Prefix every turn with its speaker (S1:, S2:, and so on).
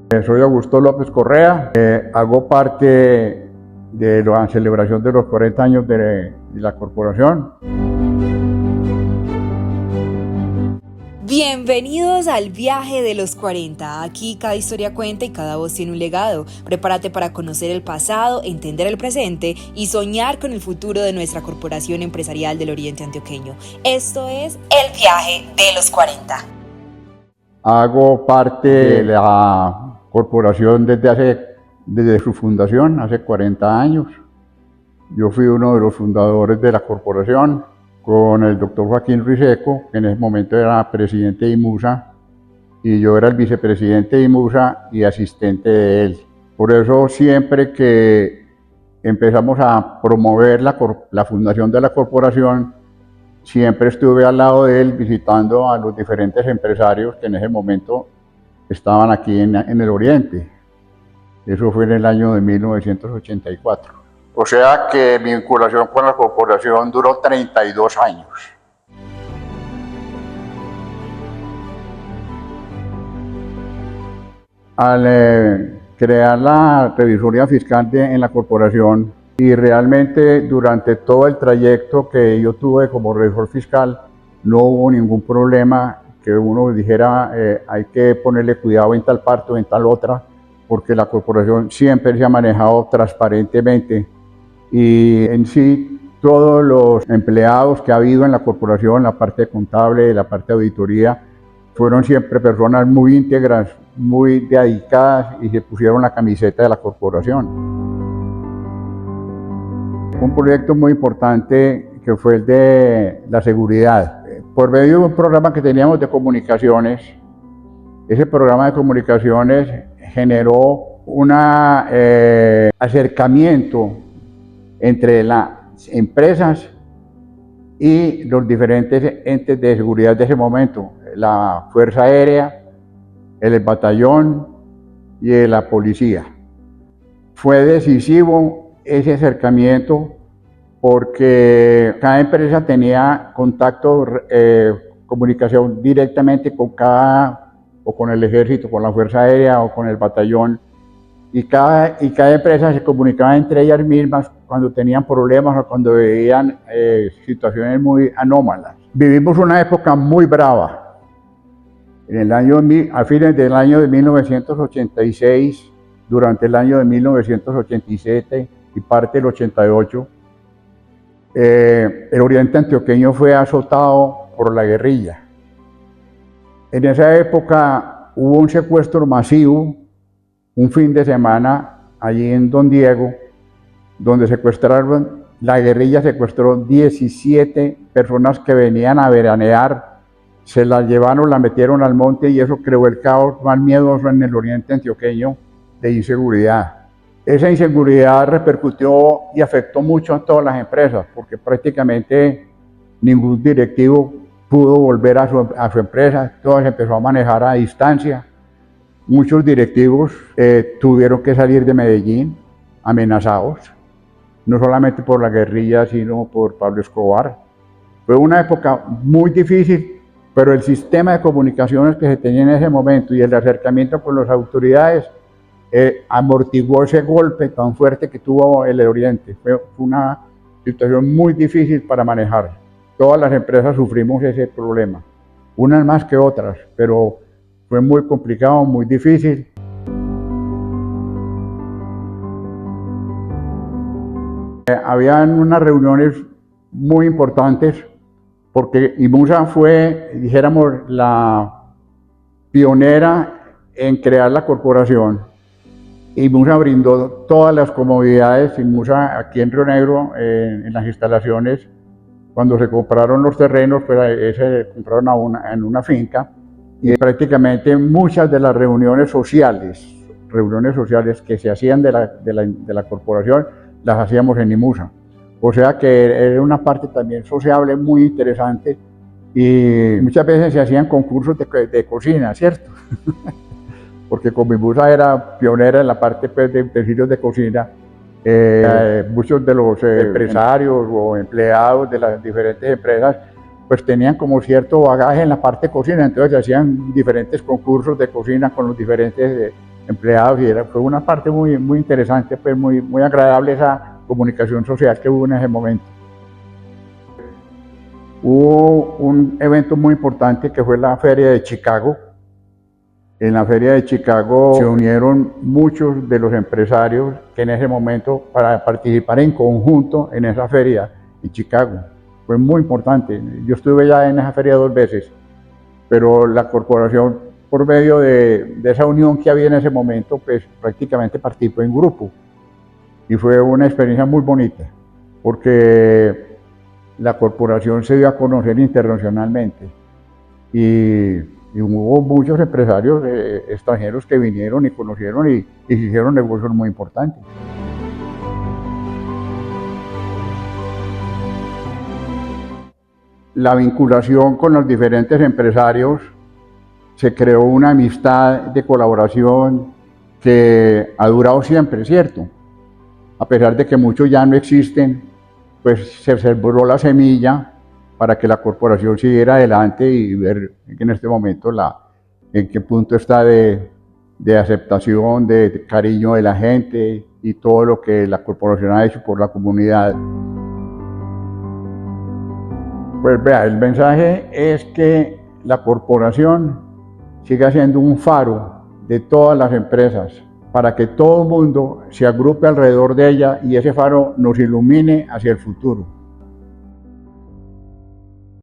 S1: Soy Augusto López Correa, hago parte de la celebración de los 40 años de la corporación.
S2: Bienvenidos al viaje de los 40. Aquí cada historia cuenta y cada voz tiene un legado. Prepárate para conocer el pasado, entender el presente y soñar con el futuro de nuestra Corporación Empresarial del Oriente Antioqueño. Esto es el viaje de los 40.
S1: Hago parte de la corporación desde su fundación, hace 40 años. Yo fui uno de los fundadores de la corporación, con el doctor Joaquín Riseco, que en ese momento era presidente de IMUSA, y yo era el vicepresidente de IMUSA y asistente de él. Por eso siempre que empezamos a promover la fundación de la corporación, siempre estuve al lado de él visitando a los diferentes empresarios que en ese momento estaban aquí en el Oriente. Eso fue en el año de 1984. O sea que mi vinculación con la corporación duró 32 años. Al crear la revisoría fiscal en la corporación, y realmente durante todo el trayecto que yo tuve como revisor fiscal, no hubo ningún problema que uno dijera hay que ponerle cuidado en tal parte o en tal otra, porque la corporación siempre se ha manejado transparentemente. Y en sí, todos los empleados que ha habido en la corporación, la parte contable, la parte de auditoría, fueron siempre personas muy íntegras, muy dedicadas y se pusieron la camiseta de la corporación. Un proyecto muy importante que fue el de la seguridad. Por medio de un programa que teníamos de comunicaciones, ese programa de comunicaciones generó un acercamiento entre las empresas y los diferentes entes de seguridad de ese momento, la Fuerza Aérea, el batallón y la policía. Fue decisivo ese acercamiento porque cada empresa tenía contacto, comunicación directamente con o con el ejército, con la Fuerza Aérea o con el batallón. Y cada empresa se comunicaba entre ellas mismas cuando tenían problemas o cuando veían situaciones muy anómalas. Vivimos una época muy brava. A fines del año de 1986, durante el año de 1987 y parte del 88, el Oriente Antioqueño fue azotado por la guerrilla. En esa época hubo un secuestro masivo, un fin de semana allí en Don Diego, donde la guerrilla secuestró 17 personas que venían a veranear, se las llevaron, las metieron al monte y eso creó el caos más miedoso en el Oriente Antioqueño de inseguridad. Esa inseguridad repercutió y afectó mucho a todas las empresas, porque prácticamente ningún directivo pudo volver a su empresa, todo se empezó a manejar a distancia. Muchos directivos tuvieron que salir de Medellín amenazados, no solamente por la guerrilla, sino por Pablo Escobar. Fue una época muy difícil, pero el sistema de comunicaciones que se tenía en ese momento y el acercamiento con las autoridades amortiguó ese golpe tan fuerte que tuvo el Oriente. Fue una situación muy difícil para manejar. Todas las empresas sufrimos ese problema, unas más que otras, pero fue muy complicado, muy difícil. Habían unas reuniones muy importantes porque IMUSA fue, dijéramos, la pionera en crear la corporación. IMUSA brindó todas las comodidades. IMUSA aquí en Río Negro, en las instalaciones, cuando se compraron los terrenos, pues se compraron en una finca. Y prácticamente muchas de las reuniones sociales que se hacían de la corporación, las hacíamos en IMUSA. O sea que era una parte también sociable muy interesante y muchas veces se hacían concursos de cocina, ¿cierto? Porque como IMUSA era pionera en la parte pues, de utensilios de cocina, muchos de los empresarios o empleados de las diferentes empresas pues tenían como cierto bagaje en la parte de cocina, entonces hacían diferentes concursos de cocina con los diferentes empleados, y fue una parte muy interesante, pues muy agradable esa comunicación social que hubo en ese momento. Hubo un evento muy importante que fue la Feria de Chicago. En la Feria de Chicago se unieron muchos de los empresarios que en ese momento para participar en conjunto en esa feria en Chicago. Fue muy importante. Yo estuve ya en esa feria 2 veces, pero la corporación, por medio de esa unión que había en ese momento, pues prácticamente participó en grupo. Y fue una experiencia muy bonita, porque la corporación se dio a conocer internacionalmente. Y hubo muchos empresarios extranjeros que vinieron y conocieron y hicieron negocios muy importantes. La vinculación con los diferentes empresarios, se creó una amistad de colaboración que ha durado siempre, ¿cierto? A pesar de que muchos ya no existen, pues se sembró la semilla para que la corporación siguiera adelante y ver en este momento en qué punto está de aceptación, de cariño de la gente y todo lo que la corporación ha hecho por la comunidad. Pues vea, el mensaje es que la corporación siga siendo un faro de todas las empresas para que todo el mundo se agrupe alrededor de ella y ese faro nos ilumine hacia el futuro.